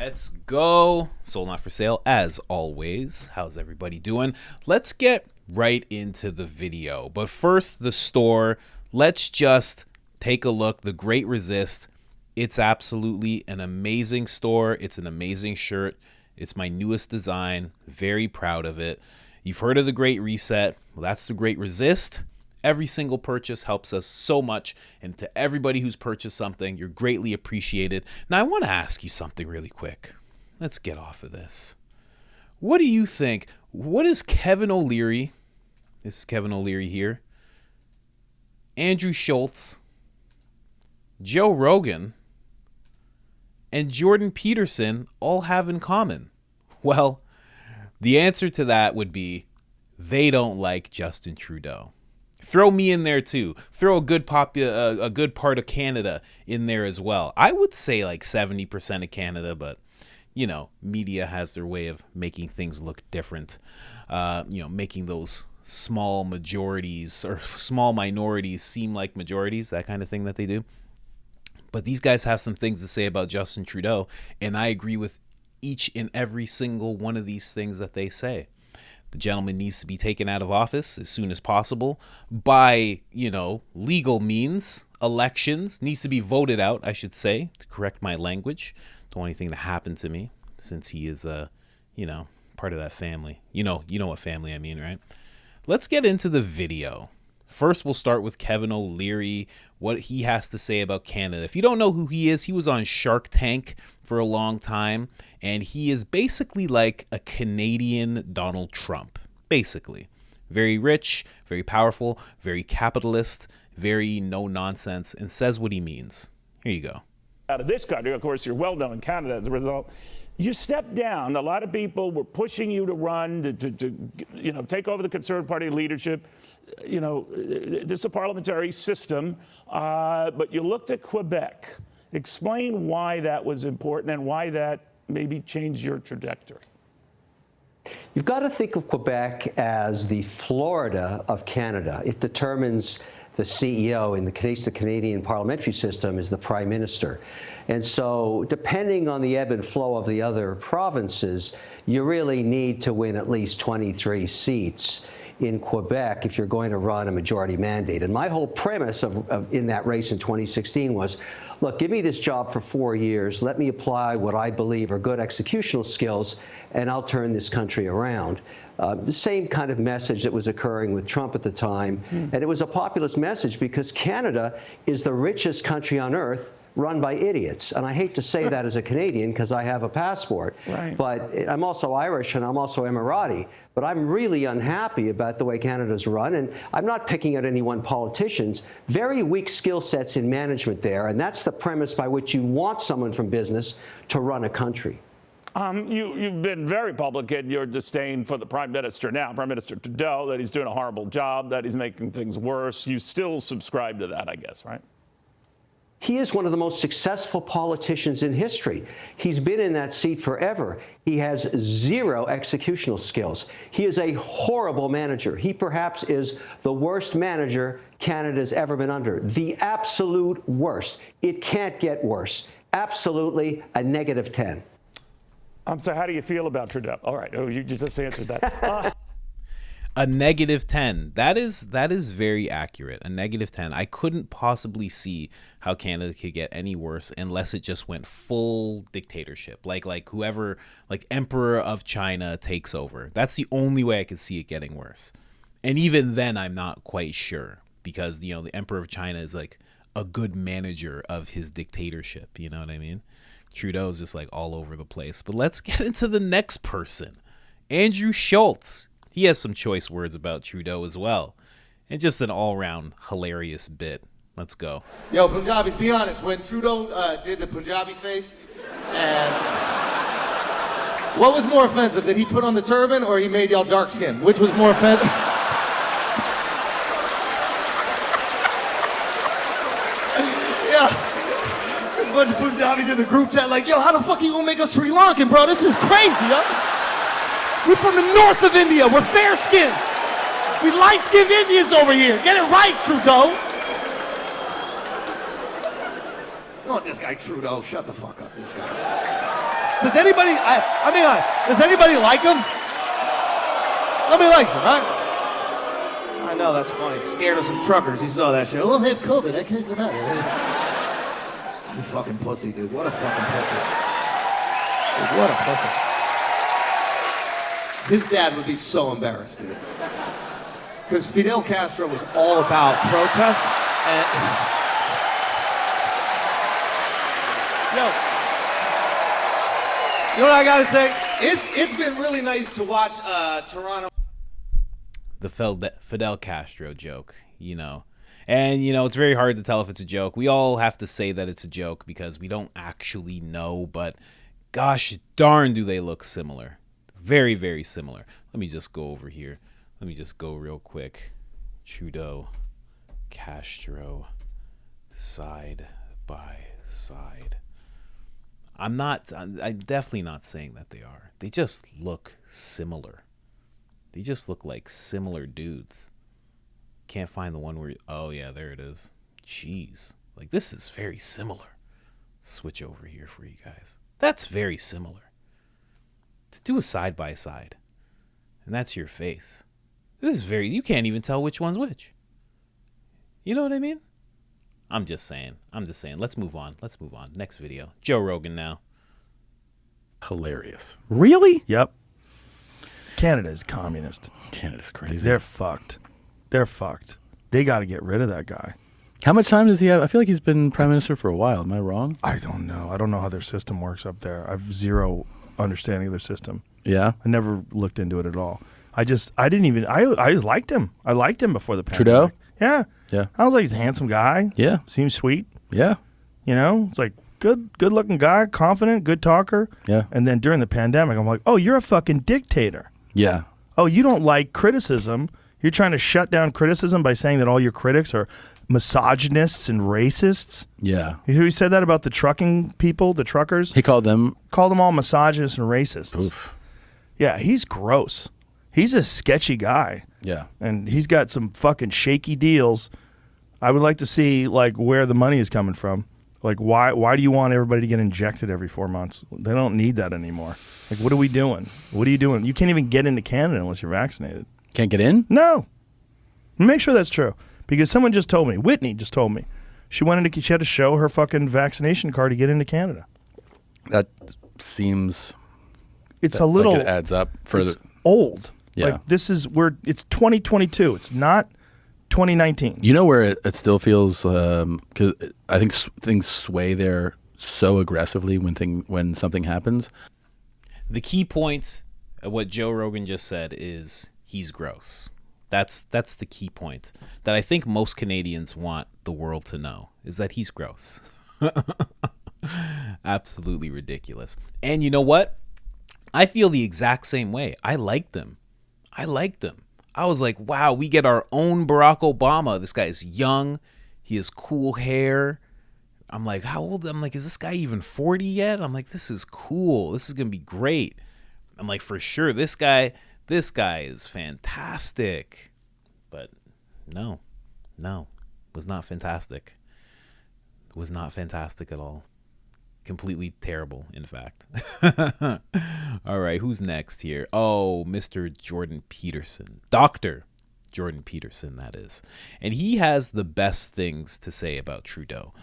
Let's go. Sold Not For Sale, as always. How's everybody doing? Let's get right into the video. But first, the store. Let's just take a look. The Great Resist. It's absolutely an amazing store. It's an amazing shirt. It's my newest design. Very proud of it. You've heard of the Great Reset. Well, that's the Great Resist. Every single purchase helps us so much, and to everybody who's purchased something, you're greatly appreciated. Now, I want to ask you something really quick. Let's get off of this. What do you think? What is Kevin O'Leary? This is Kevin O'Leary here. Andrew Schultz, Joe Rogan, and Jordan Peterson all have in common? Well, the answer to that would be they don't like Justin Trudeau. Throw me in there too. Throw a good part of Canada in there as well. I would say like 70% of Canada, but you know, media has their way of making things look different. Making those small majorities or small minorities seem like majorities, that kind of thing that they do. But these guys have some things to say about Justin Trudeau, and I agree with each and every single one of these things that they say. The gentleman needs to be taken out of office as soon as possible by, legal means. Elections, needs to be voted out, I should say, to correct my language. Don't want anything to happen to me since he is, part of that family. You know what family I mean, right? Let's get into the video. First, we'll start with Kevin O'Leary, what he has to say about Canada. If you don't know who he is, he was on Shark Tank for a long time, and he is basically like a Canadian Donald Trump, basically. Very rich, very powerful, very capitalist, very no-nonsense, and says what he means. Here you go. Out of this country, of course, you're well known in Canada as a result. You stepped down. A lot of people were pushing you to run, to take over the Conservative Party leadership. This is a parliamentary system, but you looked at Quebec. Explain why that was important and why that maybe changed your trajectory. You've got to think of Quebec as the Florida of Canada. It determines the CEO in the case the Canadian parliamentary system is the Prime Minister. And so depending on the ebb and flow of the other provinces, you really need to win at least 23 seats in Quebec if you're going to run a majority mandate. And my whole premise in that race in 2016 was, look, give me this job for 4 years, let me apply what I believe are good executional skills, and I'll turn this country around. The same kind of message that was occurring with Trump at the time. And it was a populist message because Canada is the richest country on earth run by idiots. And I hate to say that as a Canadian because I have a passport, right. But I'm also Irish and I'm also Emirati. But I'm really unhappy about the way Canada's run. And I'm not picking at any one politicians. Very weak skill sets in management there. And that's the premise by which you want someone from business to run a country. You've been very public in your disdain for the Prime Minister now, Prime Minister Trudeau, that he's doing a horrible job, that he's making things worse. You still subscribe to that, I guess, right? He is one of the most successful politicians in history. He's been in that seat forever. He has zero executional skills. He is a horrible manager. He perhaps is the worst manager Canada's ever been under. The absolute worst. It can't get worse. Absolutely a -10. So how do you feel about Trudeau? All right. Oh, you just answered that. A -10. That is very accurate. A -10. I couldn't possibly see how Canada could get any worse unless it just went full dictatorship. Like whoever, like Emperor of China takes over. That's the only way I could see it getting worse. And even then, I'm not quite sure because, the Emperor of China is like a good manager of his dictatorship. You know what I mean? Trudeau's just like all over the place. But let's get into the next person. Andrew Schultz. He has some choice words about Trudeau as well. And just an all-round hilarious bit. Let's go. Yo, Punjabis, be honest. When Trudeau did the Punjabi face, and what was more offensive? Did he put on the turban or he made y'all dark skinned? Which was more offensive? There's a bunch of Punjabis in the group chat like, yo, how the fuck you gonna make us Sri Lankan, bro? This is crazy, yo. We're from the north of India. We're fair-skinned. We light-skinned Indians over here. Get it right, Trudeau. You want this guy Trudeau? Shut the fuck up, this guy. Does anybody, I mean, honest, does anybody like him? Nobody likes him, right? I know, that's funny. Scared of some truckers. You saw that shit. Oh, I have COVID. I can't come out. You fucking pussy, dude. What a fucking pussy. Dude, what a pussy. His dad would be so embarrassed, dude. Because Fidel Castro was all about protest and... Yo. You know what I gotta say? It's been really nice to watch Toronto. The Fidel Castro joke, And, it's very hard to tell if it's a joke. We all have to say that it's a joke because we don't actually know, but gosh darn do they look similar. Very, very similar. Let me just go over here. Let me just go real quick. Trudeau, Castro, side by side. I'm definitely not saying that they are. They just look similar. They just look like similar dudes. Can't find the one where, oh yeah, there it is. Jeez. Like, this is very similar. Switch over here for you guys. That's very similar. To do a side by side. And that's your face. This is you can't even tell which one's which. You know what I mean? I'm just saying. Let's move on. Next video. Joe Rogan now. Hilarious. Really? Yep. Canada is communist. Canada's crazy. They're fucked. They got to get rid of that guy. How much time does he have? I feel like he's been prime minister for a while. Am I wrong? I don't know. I don't know how their system works up there. I have zero understanding of their system. Yeah. I never looked into it at all. I liked him. I liked him before the pandemic. Trudeau? Yeah. Yeah. I was like, he's a handsome guy. Yeah. Seems sweet. Yeah. It's like good looking guy, confident, good talker. Yeah. And then during the pandemic, I'm like, oh, you're a fucking dictator. Yeah. Oh, you don't like criticism. You're trying to shut down criticism by saying that all your critics are misogynists and racists. Yeah. You hear he said that about the trucking people, the truckers? He called them all misogynists and racists. Oof. Yeah, he's gross. He's a sketchy guy. Yeah. And he's got some fucking shaky deals. I would like to see where the money is coming from. Like, why do you want everybody to get injected every 4 months? They don't need that anymore. Like, what are we doing? What are you doing? You can't even get into Canada unless you're vaccinated. Can't get in? No. Make sure that's true. Because someone just told me, Whitney just told me, she had to show her fucking vaccination card to get into Canada. That seems... It's a little... Like it adds up further. It's old. Yeah. It's 2022. It's not 2019. You know where it still feels... Because I think things sway there so aggressively when something happens. The key point of what Joe Rogan just said is he's gross. That's the key point that I think most Canadians want the world to know, is that he's gross. Absolutely ridiculous. And you know what? I feel the exact same way. I liked them. I was like, wow, we get our own Barack Obama. This guy is young. He has cool hair. I'm like, how old? I'm like, is this guy even 40 yet? I'm like, this is cool. This is going to be great. I'm like, for sure, this guy is fantastic. But no, was not fantastic. Was not fantastic at all. Completely terrible, in fact. All right, who's next here? Oh, Mr. Jordan Peterson. Dr. Jordan Peterson, that is. And he has the best things to say about Trudeau.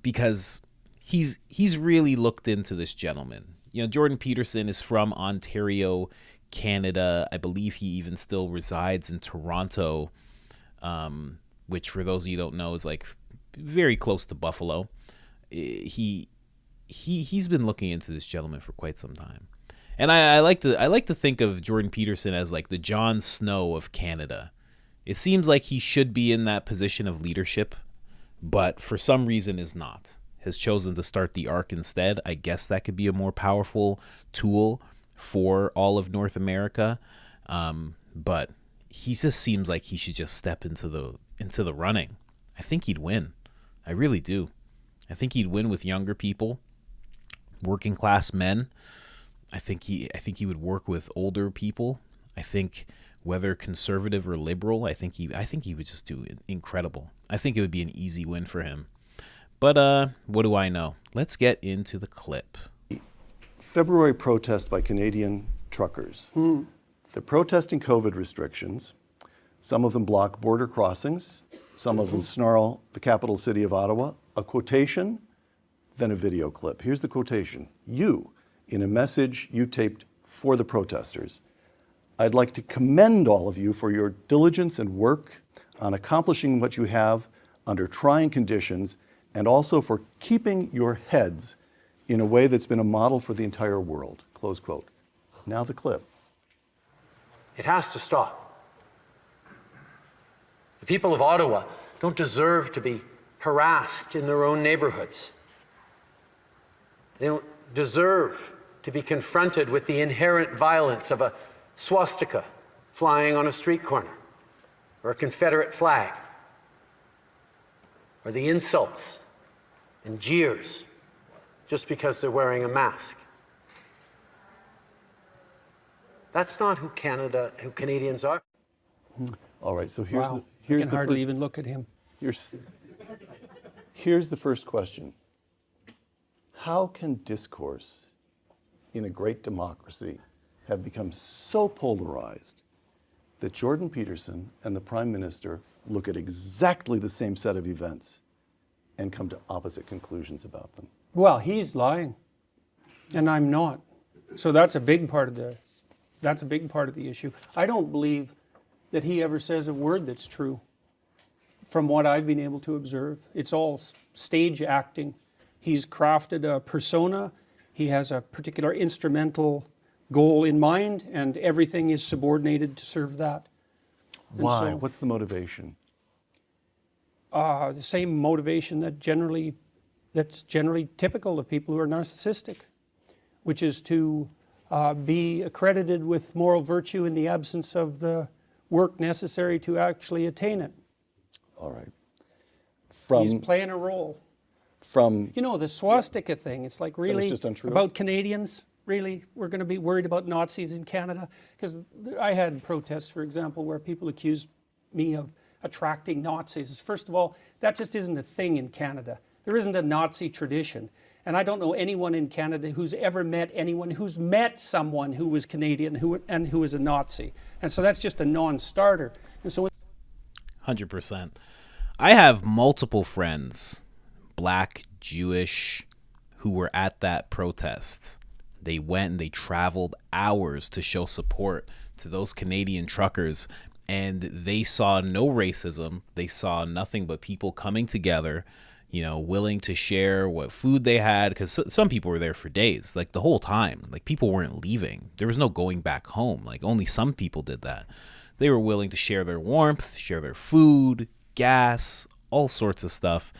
Because he's really looked into this gentleman. Jordan Peterson is from Ontario, Canada. I believe he even still resides in Toronto, which for those of you who don't know is like very close to Buffalo. He's been looking into this gentleman for quite some time. And I like to think of Jordan Peterson as like the Jon Snow of Canada. It seems like he should be in that position of leadership, but for some reason is not. Has chosen to start the ARC instead. I guess that could be a more powerful tool for all of North America. But he just seems like he should just step into the running. I think he'd win. I really do. I think he'd win with younger people, working class men. I think he would work with older people. I think whether conservative or liberal, I think he would just do incredible. I think it would be an easy win for him. But what do I know? Let's get into the clip. February protest by Canadian truckers. They're protesting COVID restrictions. Some of them block border crossings. Some of them snarl the capital city of Ottawa. A quotation, then a video clip. Here's the quotation. You, in a message you taped for the protesters, I'd like to commend all of you for your diligence and work on accomplishing what you have under trying conditions, and also for keeping your heads in a way that's been a model for the entire world. Close quote. Now the clip. It has to stop. The people of Ottawa don't deserve to be harassed in their own neighborhoods. They don't deserve to be confronted with the inherent violence of a swastika flying on a street corner, or a Confederate flag, or the insults and jeers just because they're wearing a mask. That's not who Canadians are. All right, so I can hardly even look at him. Here's the first question. How can discourse in a great democracy have become so polarized that Jordan Peterson and the Prime Minister look at exactly the same set of events and come to opposite conclusions about them? Well, he's lying, and I'm not. So that's a big part of the issue. I don't believe that he ever says a word that's true. From what I've been able to observe, it's all stage acting. He's crafted a persona. He has a particular instrumental goal in mind, and everything is subordinated to serve that. And Why? so, What's the motivation? the same motivation that's generally typical of people who are narcissistic, which is to be accredited with moral virtue in the absence of the work necessary to actually attain it. All right. He's playing a role. The swastika thing, it's like really just untrue. About Canadians. Really, we're going to be worried about Nazis in Canada? Because I had protests, for example, where people accused me of attracting Nazis. First of all, that just isn't a thing in Canada. There isn't a Nazi tradition. And I don't know anyone in Canada who's ever met anyone who's met someone who was Canadian and who was a Nazi. And so that's just a non-starter. And so 100%. I have multiple friends, Black, Jewish, who were at that protest. They went and they traveled hours to show support to those Canadian truckers, and they saw no racism. They saw nothing but people coming together, willing to share what food they had, because some people were there for days, like the whole time. Like, people weren't leaving. There was no going back home. Like, only some people did that. They were willing to share their warmth, share their food, gas, all sorts of stuff.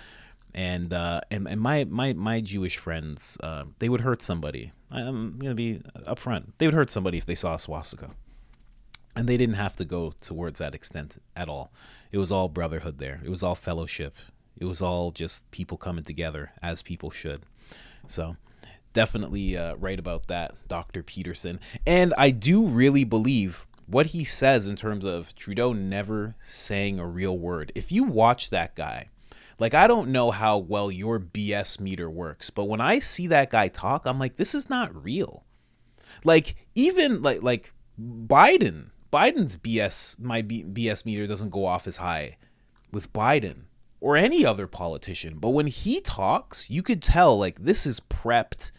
And my Jewish friends, they would hurt somebody. I'm going to be upfront. They would hurt somebody if they saw a swastika. And they didn't have to go towards that extent at all. It was all brotherhood there. It was all fellowship. It was all just people coming together as people should. So definitely right about that, Dr. Peterson. And I do really believe what he says in terms of Trudeau never saying a real word. If you watch that guy, like, I don't know how well your BS meter works, but when I see that guy talk, I'm like, this is not real. Like, even like Biden's BS meter doesn't go off as high with Biden or any other politician. But when he talks, you could tell, like, this is prepped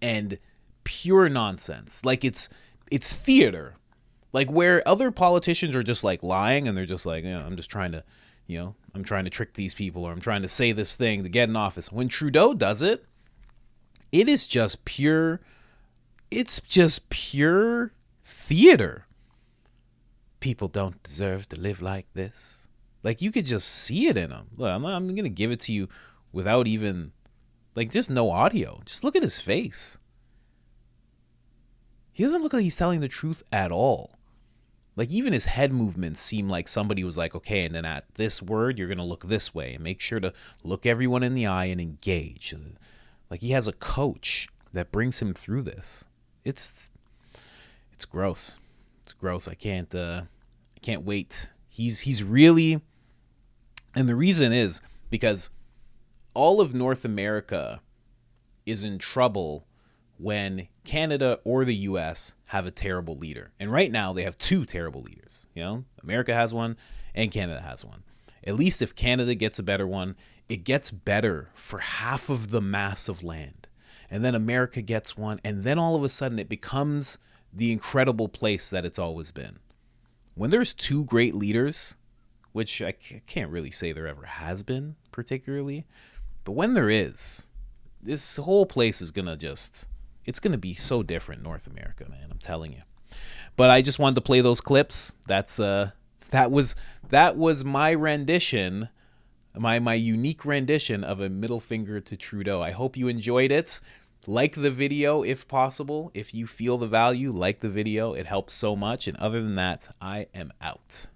and pure nonsense. Like, it's theater. Like, where other politicians are just like lying and they're just like, I'm just trying to, I'm trying to trick these people, or I'm trying to say this thing to get in office. When Trudeau does it, it is just pure, it's just pure theater. People don't deserve to live like this. Like, you could just see it in him. Look, I'm going to give it to you without even, like, just no audio. Just look at his face. He doesn't look like he's telling the truth at all. Like, even his head movements seem like somebody was like, okay, and then at this word, you're going to look this way, and make sure to look everyone in the eye and engage. Like, he has a coach that brings him through this. It's gross. It's gross. I can't wait. He's really, and the reason is because all of North America is in trouble when Canada or the US have a terrible leader. And right now they have two terrible leaders. You know, America has one and Canada has one. At least if Canada gets a better one, it gets better for half of the mass of land. And then America gets one, and then all of a sudden it becomes the incredible place that it's always been. When there's two great leaders, which I can't really say there ever has been particularly, but when there is, this whole place is going to just, it's going to be so different, North America, man, I'm telling you. But I just wanted to play those clips. That was my rendition, my unique rendition of a middle finger to Trudeau. I hope you enjoyed it. Like the video if possible. If you feel the value, like the video. It helps so much. And other than that, I am out.